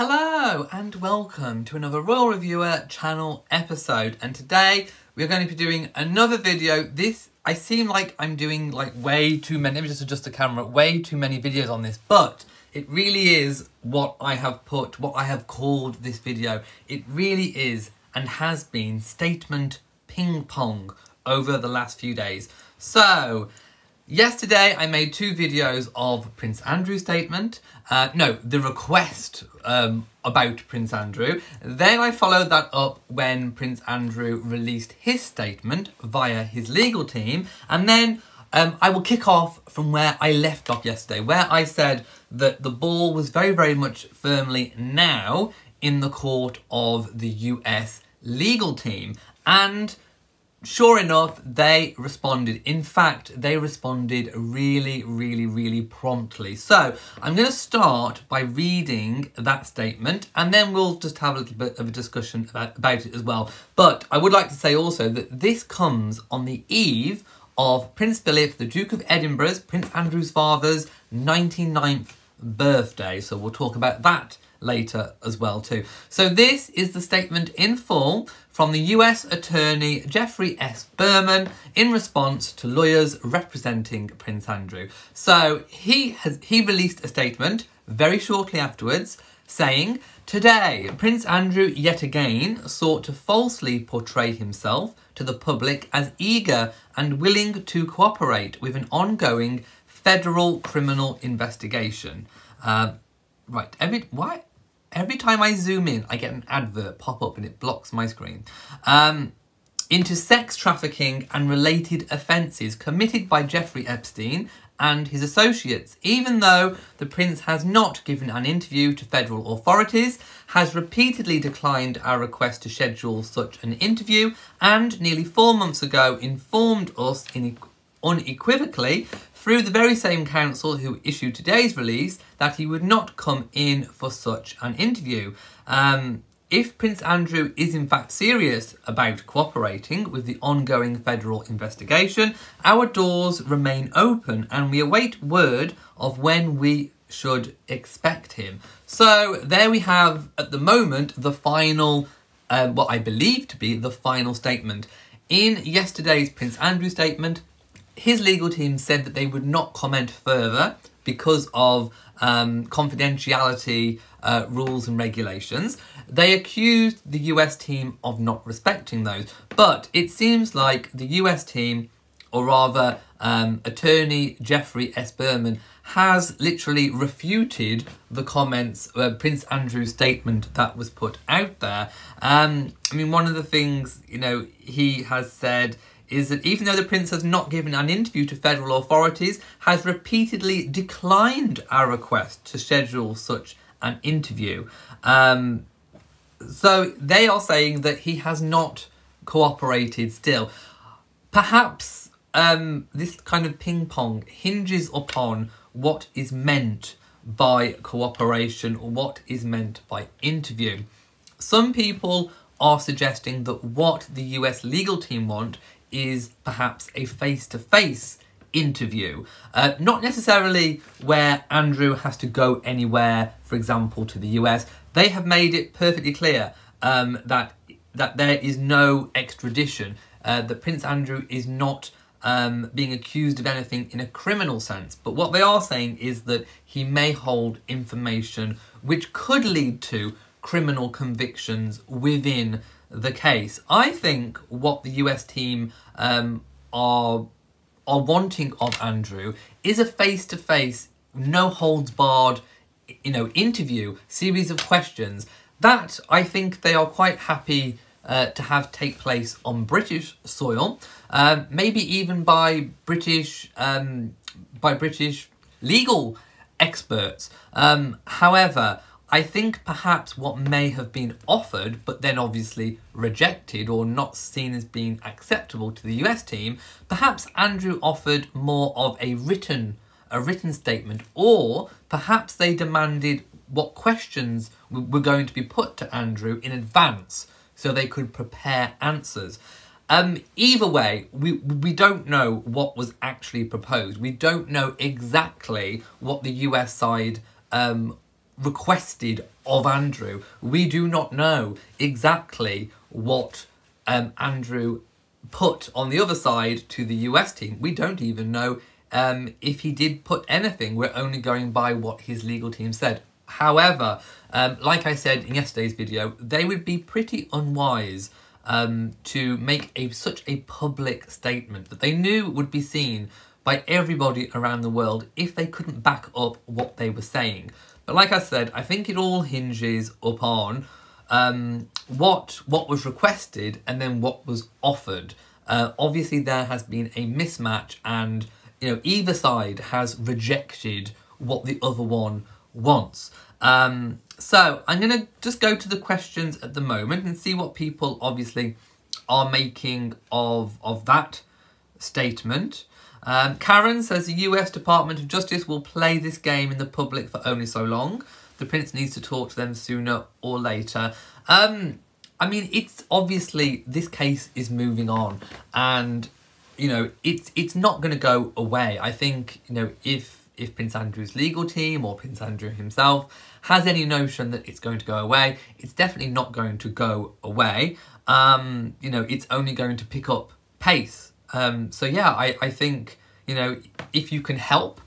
Hello and welcome to another Royal Reviewer channel episode, and today we're going to be doing another video. I seem like I'm doing like way too many, let me just adjust the camera, way too many videos on this, but it really is what I have called this video. It really is and has been statement ping pong over the last few days. So yesterday I made two videos of Prince Andrew's statement, the request about Prince Andrew. Then I followed that up when Prince Andrew released his statement via his legal team, and then I will kick off from where I left off yesterday, where I said that the ball was very, very much firmly now in the court of the US legal team, and sure enough, they responded. In fact, they responded really, really, really promptly. So I'm going to start by reading that statement, and then we'll just have a little bit of a discussion about it as well. But I would like to say also that this comes on the eve of Prince Philip, the Duke of Edinburgh's, Prince Andrew's father's 99th birthday. So we'll talk about that later as well too. So this is the statement in full from the US Attorney Jeffrey S. Berman in response to lawyers representing Prince Andrew. So he released a statement very shortly afterwards saying, "Today, Prince Andrew yet again sought to falsely portray himself to the public as eager and willing to cooperate with an ongoing federal criminal investigation." Every time I zoom in, I get an advert pop up and it blocks my screen. Into sex trafficking and related offences committed by Jeffrey Epstein and his associates, even though the Prince has not given an interview to federal authorities, has repeatedly declined our request to schedule such an interview, and nearly 4 months ago informed us unequivocally through the very same counsel who issued today's release that he would not come in for such an interview. If Prince Andrew is in fact serious about cooperating with the ongoing federal investigation, our doors remain open and we await word of when we should expect him. So there we have, at the moment, the final, what I believe to be the final statement. In yesterday's Prince Andrew statement, his legal team said that they would not comment further because of confidentiality rules and regulations. They accused the US team of not respecting those. But it seems like the US team, or rather Attorney Jeffrey S. Berman, has literally refuted the comments, Prince Andrew's statement that was put out there. One of the things, he has said is that even though the Prince has not given an interview to federal authorities, has repeatedly declined our request to schedule such an interview. So they are saying that he has not cooperated still. Perhaps this kind of ping pong hinges upon what is meant by cooperation or what is meant by interview. Some people are suggesting that what the US legal team want is perhaps a face-to-face interview. Not necessarily where Andrew has to go anywhere, for example, to the US. They have made it perfectly clear that there is no extradition, that Prince Andrew is not being accused of anything in a criminal sense. But what they are saying is that he may hold information which could lead to criminal convictions within the case. I think what the US team are wanting of Andrew is a face-to-face, no-holds-barred, interview, series of questions that I think they are quite happy to have take place on British soil, maybe even by British legal experts. However, I think perhaps what may have been offered, but then obviously rejected or not seen as being acceptable to the US team, perhaps Andrew offered more of a written statement, or perhaps they demanded what questions were going to be put to Andrew in advance so they could prepare answers. Either way, we don't know what was actually proposed. We don't know exactly what the US side requested of Andrew. We do not know exactly what Andrew put on the other side to the US team. We don't even know if he did put anything. We're only going by what his legal team said. However, like I said in yesterday's video, they would be pretty unwise to make such a public statement that they knew would be seen by everybody around the world if they couldn't back up what they were saying. But like I said, I think it all hinges upon what was requested and then what was offered. Obviously, there has been a mismatch, and either side has rejected what the other one wants. So I'm going to just go to the questions at the moment and see what people obviously are making of that statement. Karen says the US Department of Justice will play this game in the public for only so long. The Prince needs to talk to them sooner or later. I mean, it's obviously, this case is moving on, and it's not going to go away. I think if Prince Andrew's legal team or Prince Andrew himself has any notion that it's going to go away, it's definitely not going to go away. It's only going to pick up pace. So yeah, I think, if you can help,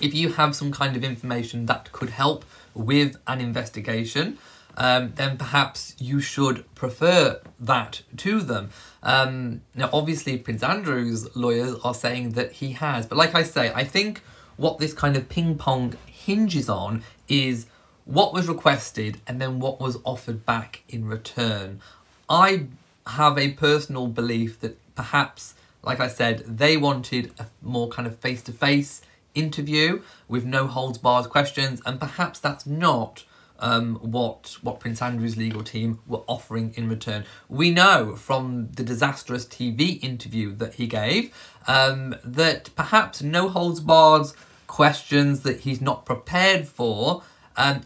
if you have some kind of information that could help with an investigation, then perhaps you should prefer that to them. Now, obviously, Prince Andrew's lawyers are saying that he has. But like I say, I think what this kind of ping-pong hinges on is what was requested and then what was offered back in return. I have a personal belief that perhaps, like I said, they wanted a more kind of face-to-face interview with no holds barred questions, and perhaps that's not what Prince Andrew's legal team were offering in return. We know from the disastrous TV interview that he gave that perhaps no holds barred questions that he's not prepared for,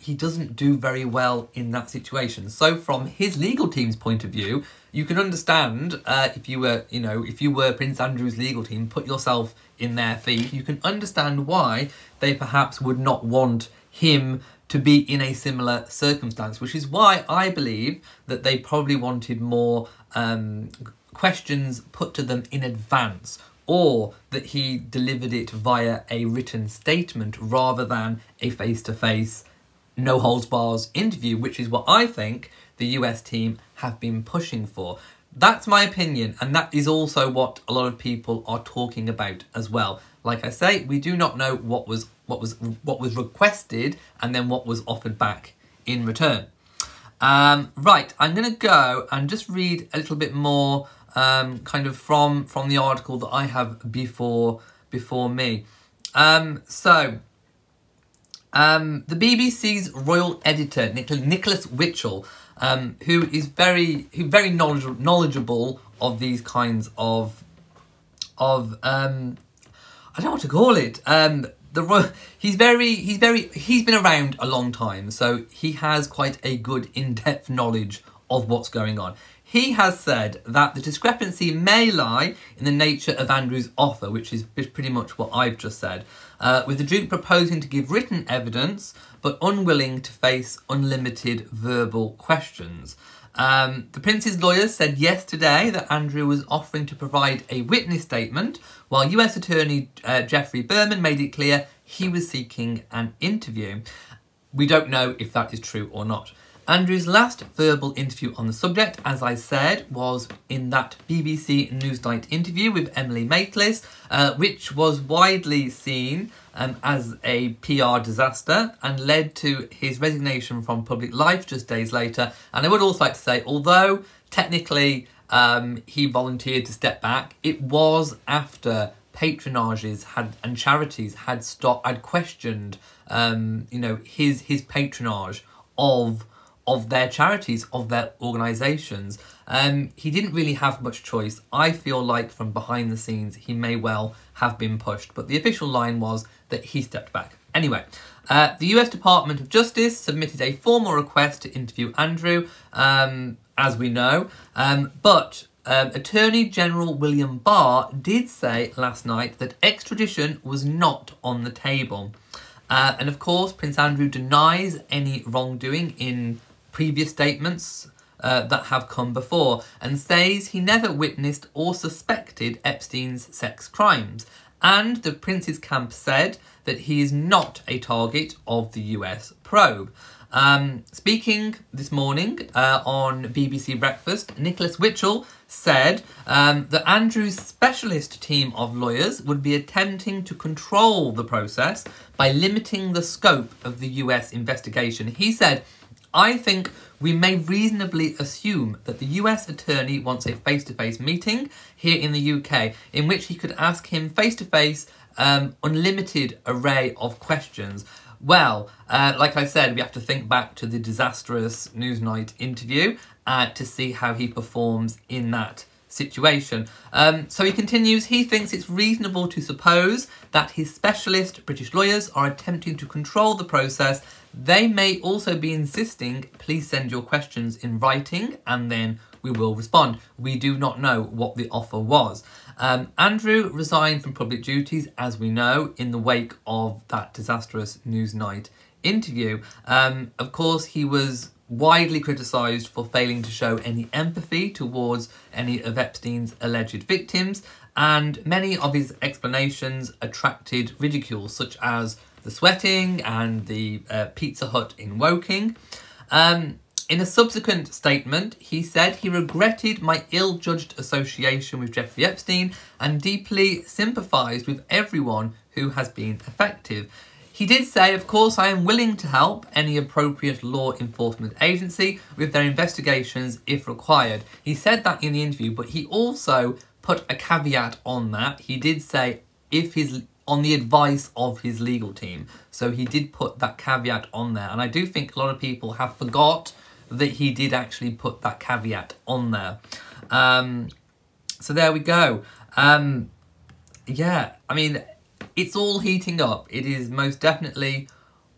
he doesn't do very well in that situation. So from his legal team's point of view, you can understand if you were Prince Andrew's legal team, put yourself in their feet, you can understand why they perhaps would not want him to be in a similar circumstance, which is why I believe that they probably wanted more questions put to them in advance, or that he delivered it via a written statement rather than a face-to-face, no-holds-bars interview, which is what I think the US team have been pushing for. That's my opinion, and that is also what a lot of people are talking about as well. Like I say, we do not know what was requested and then what was offered back in return. Right, I'm going to go and just read a little bit more kind of from the article that I have before me. The BBC's royal editor, Nicholas Witchell, who is very knowledgeable of these kinds of I don't know what to call it. He's been around a long time, so he has quite a good in-depth knowledge of what's going on. He has said that the discrepancy may lie in the nature of Andrew's offer, which is pretty much what I've just said, with the Duke proposing to give written evidence, but unwilling to face unlimited verbal questions. The Prince's lawyers said yesterday that Andrew was offering to provide a witness statement, while US Attorney Geoffrey Berman made it clear he was seeking an interview. We don't know if that is true or not. Andrew's last verbal interview on the subject, as I said, was in that BBC Newsnight interview with Emily Maitlis, which was widely seen as a PR disaster and led to his resignation from public life just days later. And I would also like to say, although technically he volunteered to step back, it was after patronages and charities had questioned his patronage of their charities, of their organisations. He didn't really have much choice. I feel like from behind the scenes he may well have been pushed, but the official line was that he stepped back. Anyway, the US Department of Justice submitted a formal request to interview Andrew, as we know, but Attorney General William Barr did say last night that extradition was not on the table. And of course, Prince Andrew denies any wrongdoing in previous statements that have come before, and says he never witnessed or suspected Epstein's sex crimes. And the Prince's camp said that he is not a target of the US probe. Speaking this morning on BBC Breakfast, Nicholas Witchell said that Andrew's specialist team of lawyers would be attempting to control the process by limiting the scope of the US investigation. He said, "I think we may reasonably assume that the US attorney wants a face-to-face meeting here in the UK in which he could ask him face-to-face unlimited array of questions." Well, like I said, we have to think back to the disastrous Newsnight interview to see how he performs in that situation. So he continues, he thinks it's reasonable to suppose that his specialist British lawyers are attempting to control the process. They may also be insisting, please send your questions in writing and then we will respond. We do not know what the offer was. Andrew resigned from public duties, as we know, in the wake of that disastrous Newsnight interview. Of course, he was widely criticised for failing to show any empathy towards any of Epstein's alleged victims, and many of his explanations attracted ridicule, such as the sweating and the Pizza Hut in Woking. In a subsequent statement, he said he regretted my ill-judged association with Jeffrey Epstein and deeply sympathised with everyone who has been affected. He did say, of course, I am willing to help any appropriate law enforcement agency with their investigations if required. He said that in the interview, but he also put a caveat on that. He did say, on the advice of his legal team. So he did put that caveat on there. And I do think a lot of people have forgot that he did actually put that caveat on there. So there we go. Yeah, I mean, it's all heating up. It is most definitely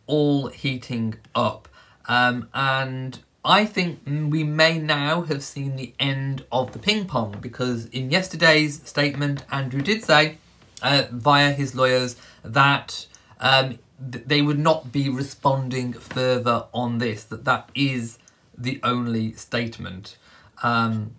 all heating up. And I think we may now have seen the end of the ping pong, because in yesterday's statement, Andrew did say, via his lawyers, that they would not be responding further on this, that is the only statement. There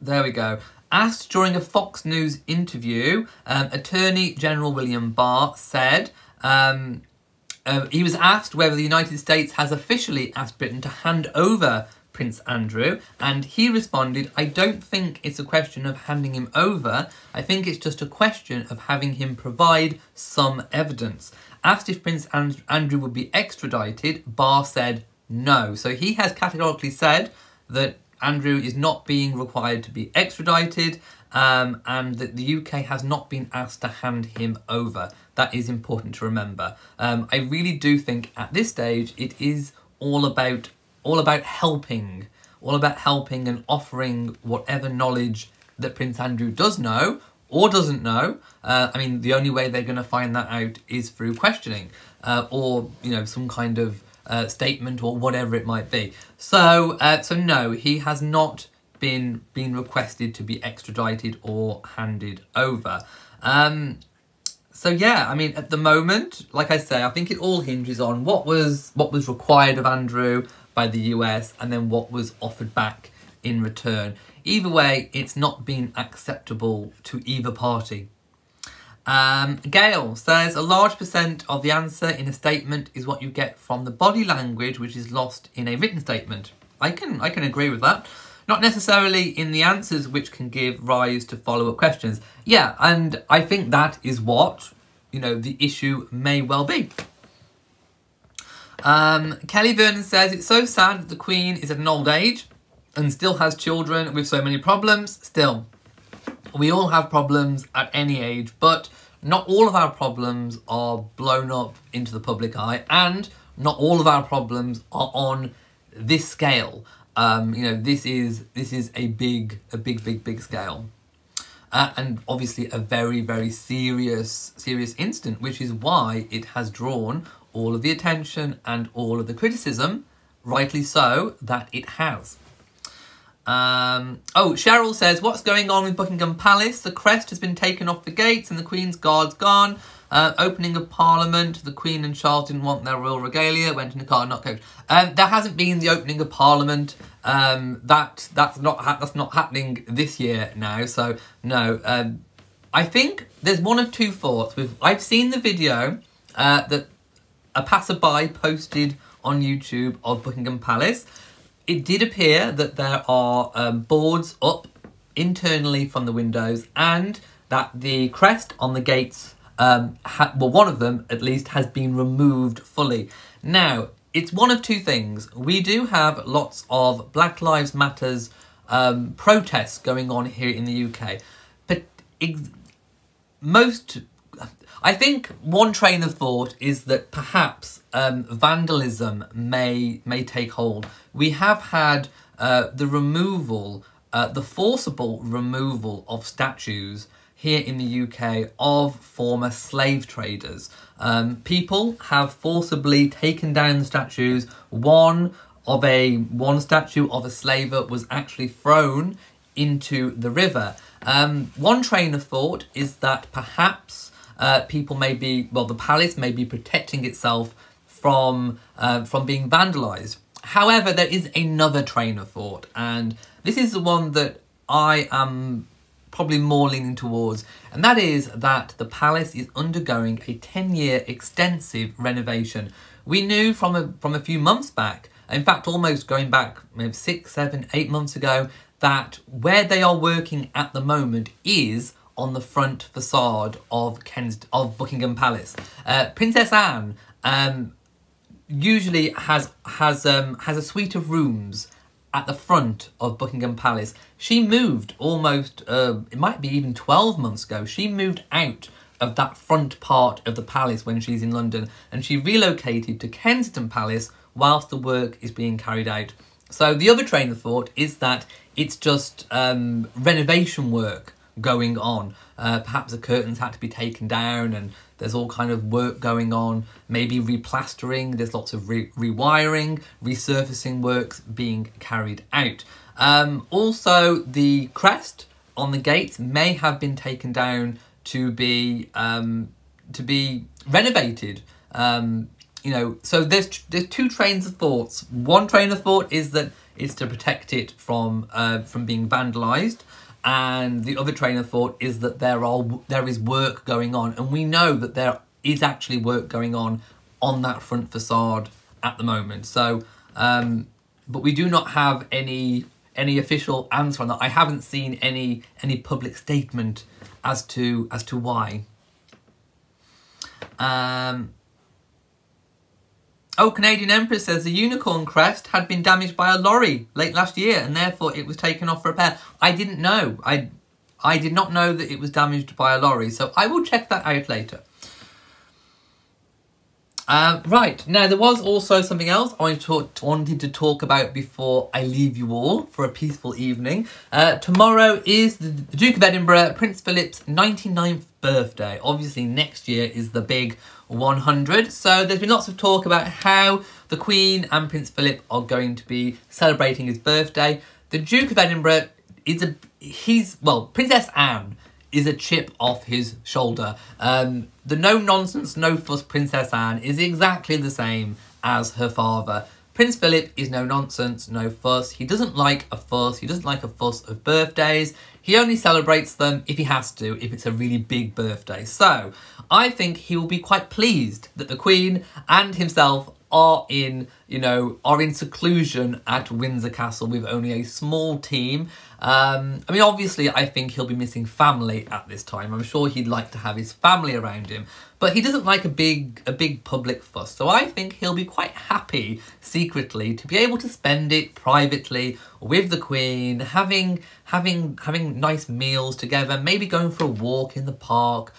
we go. Asked during a Fox News interview, Attorney General William Barr said, he was asked whether the United States has officially asked Britain to hand over Prince Andrew, and he responded, I don't think it's a question of handing him over, I think it's just a question of having him provide some evidence. Asked if Prince Andrew would be extradited, Barr said no. So he has categorically said that Andrew is not being required to be extradited, and that the UK has not been asked to hand him over. That is important to remember. I really do think at this stage it is all about helping and offering whatever knowledge that Prince Andrew does know or doesn't know. I mean, the only way they're going to find that out is through questioning, or some kind of statement or whatever it might be. So no, he has not been requested to be extradited or handed over. So yeah, I mean, at the moment, like I say, I think it all hinges on what was required of Andrew by the US and then what was offered back in return. Either way, it's not been acceptable to either party. Gail says, a large % of the answer in a statement is what you get from the body language, which is lost in a written statement. I can agree with that. Not necessarily in the answers, which can give rise to follow-up questions. Yeah, and I think that is what, the issue may well be. Kelly Vernon says, it's so sad that the Queen is at an old age and still has children with so many problems. Still, we all have problems at any age, but not all of our problems are blown up into the public eye, and not all of our problems are on this scale. This is a big scale. And obviously a very, very serious incident, which is why it has drawn all of the attention and all of the criticism, rightly so, that it has. Cheryl says, what's going on with Buckingham Palace? The crest has been taken off the gates and the Queen's Guard's gone. Opening of Parliament, the Queen and Charles didn't want their royal regalia, went in a car, not coach. There hasn't been the opening of Parliament. That's not happening this year now. So no. I think there's one of two thoughts. I've seen the video that a passerby posted on YouTube of Buckingham Palace. It did appear that there are boards up internally from the windows, and that the crest on the gates, well, one of them at least, has been removed fully. Now, it's one of two things. We do have lots of Black Lives Matters protests going on here in the UK, but I think one train of thought is that perhaps vandalism may take hold. We have had the forcible removal of statues here in the UK of former slave traders. People have forcibly taken down the statues. One statue of a slaver was actually thrown into the river. One train of thought is that perhaps the palace may be protecting itself from being vandalised. However, there is another train of thought, and this is the one that I am probably more leaning towards, and that is that the palace is undergoing a 10-year extensive renovation. We knew from a few months back, in fact almost going back maybe 6, 7, 8 months ago, that where they are working at the moment is on the front facade of Buckingham Palace. Princess Anne usually has a suite of rooms at the front of Buckingham Palace. She moved almost, it might be even 12 months ago, she moved out of that front part of the palace when she's in London, and she relocated to Kensington Palace whilst the work is being carried out. So the other train of thought is that it's just renovation work going on. Perhaps the curtains had to be taken down and there's all kind of work going on, maybe replastering, there's lots of rewiring, resurfacing works being carried out. Also, the crest on the gates may have been taken down to be renovated. You know, so there's two trains of thoughts. One train of thought is that it's to protect it from being vandalised, and the other train of thought is that there is work going on, and we know that there is actually work going on that front facade at the moment. So, but we do not have any official answer on that. I haven't seen any public statement as to why. Oh, Canadian Empress says the unicorn crest had been damaged by a lorry late last year and therefore it was taken off for repair. I didn't know. I did not know that it was damaged by a lorry, so I will check that out later. Right, now there was also something else I wanted to talk about before I leave you all for a peaceful evening. Tomorrow is the Duke of Edinburgh, Prince Philip's 99th birthday. Obviously next year is the big 100, so there's been lots of talk about how the Queen and Prince Philip are going to be celebrating his birthday. The Duke of Edinburgh Princess Anne is a chip off his shoulder. The no-nonsense, no-fuss Princess Anne is exactly the same as her father. Prince Philip is no-nonsense, no-fuss. He doesn't like a fuss. He doesn't like a fuss of birthdays. He only celebrates them if he has to, if it's a really big birthday. So I think he will be quite pleased that the Queen and himself are in seclusion at Windsor Castle with only a small team. I mean, obviously, I think he'll be missing family at this time. I'm sure he'd like to have his family around him, but he doesn't like a big public fuss. So I think he'll be quite happy secretly to be able to spend it privately with the Queen, having nice meals together, maybe going for a walk in the park.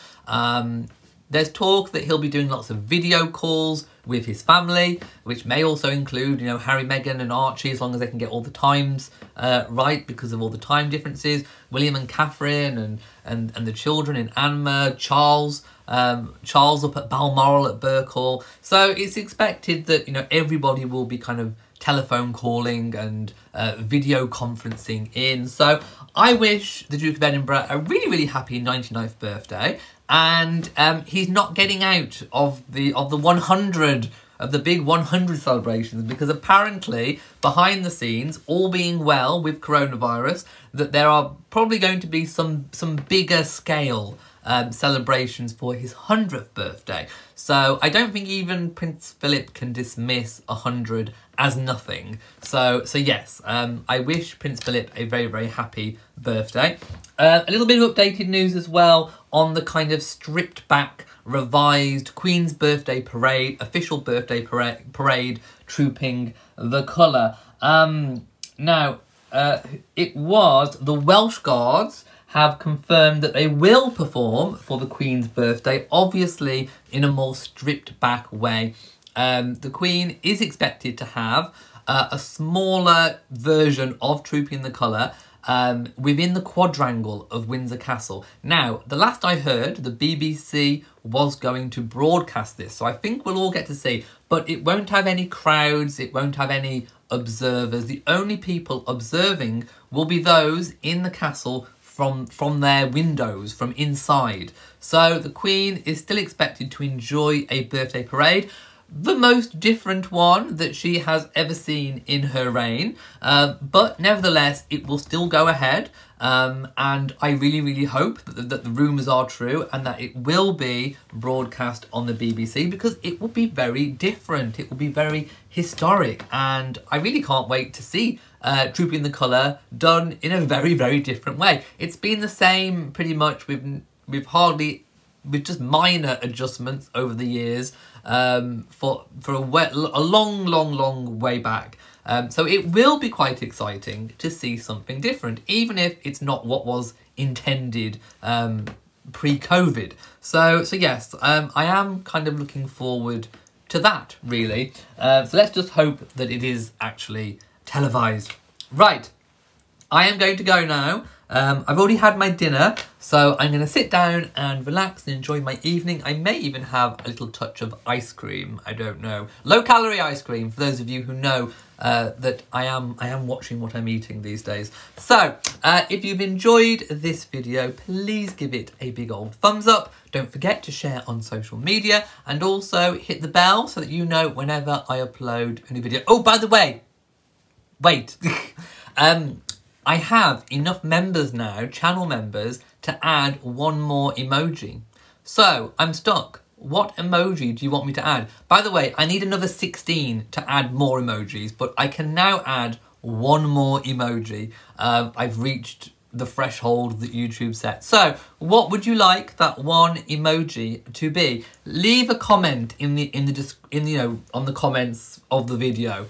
There's talk that he'll be doing lots of video calls with his family, which may also include, Harry, Meghan and Archie, as long as they can get all the times right because of all the time differences. William and Catherine and the children in Anma, Charles up at Balmoral at Burkle. So it's expected that, everybody will be kind of telephone calling and video conferencing in. So I wish the Duke of Edinburgh a really, really happy 99th birthday. and he's not getting out of the 100 of the big 100 celebrations, because apparently behind the scenes, all being well with coronavirus, that there are probably going to be some bigger scale celebrations for his 100th birthday. So I don't think even Prince Philip can dismiss 100 as nothing. So yes, I wish Prince Philip a very, very happy birthday. A little bit of updated news as well on the kind of stripped back, revised Queen's Birthday Parade, official birthday parade trooping the colour. Now, it was the Welsh Guards have confirmed that they will perform for the Queen's birthday, obviously in a more stripped back way. The Queen is expected to have a smaller version of Trooping the Colour within the quadrangle of Windsor Castle. Now, the last I heard, the BBC was going to broadcast this, so I think we'll all get to see, but it won't have any crowds, it won't have any observers. The only people observing will be those in the castle from their windows, from inside. So the Queen is still expected to enjoy a birthday parade, the most different one that she has ever seen in her reign, but nevertheless it will still go ahead, and I really, really hope that the rumours are true and that it will be broadcast on the BBC, because it will be very different, it will be very historic, and I really can't wait to see Trooping the Colour done in a very, very different way. It's been the same pretty much with just minor adjustments over the years, for a long way back. So it will be quite exciting to see something different, even if it's not what was intended pre-COVID. So yes, I am kind of looking forward to that, really. So let's just hope that it is actually televised. Right, I am going to go now. I've already had my dinner, so I'm going to sit down and relax and enjoy my evening. I may even have a little touch of ice cream, I don't know. Low-calorie ice cream, for those of you who know that I am watching what I'm eating these days. So, if you've enjoyed this video, please give it a big old thumbs up. Don't forget to share on social media, and also hit the bell so that you know whenever I upload a new video. Oh, by the way, wait. I have enough members now, channel members, to add one more emoji. So, I'm stuck. What emoji do you want me to add? By the way, I need another 16 to add more emojis, but I can now add one more emoji. I've reached the threshold that YouTube set. So, what would you like that one emoji to be? Leave a comment on the comments of the video,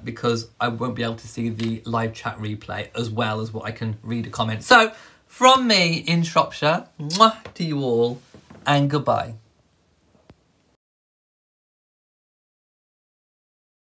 because I won't be able to see the live chat replay as well as what I can read a comment. So, from me in Shropshire, mwah to you all, and goodbye.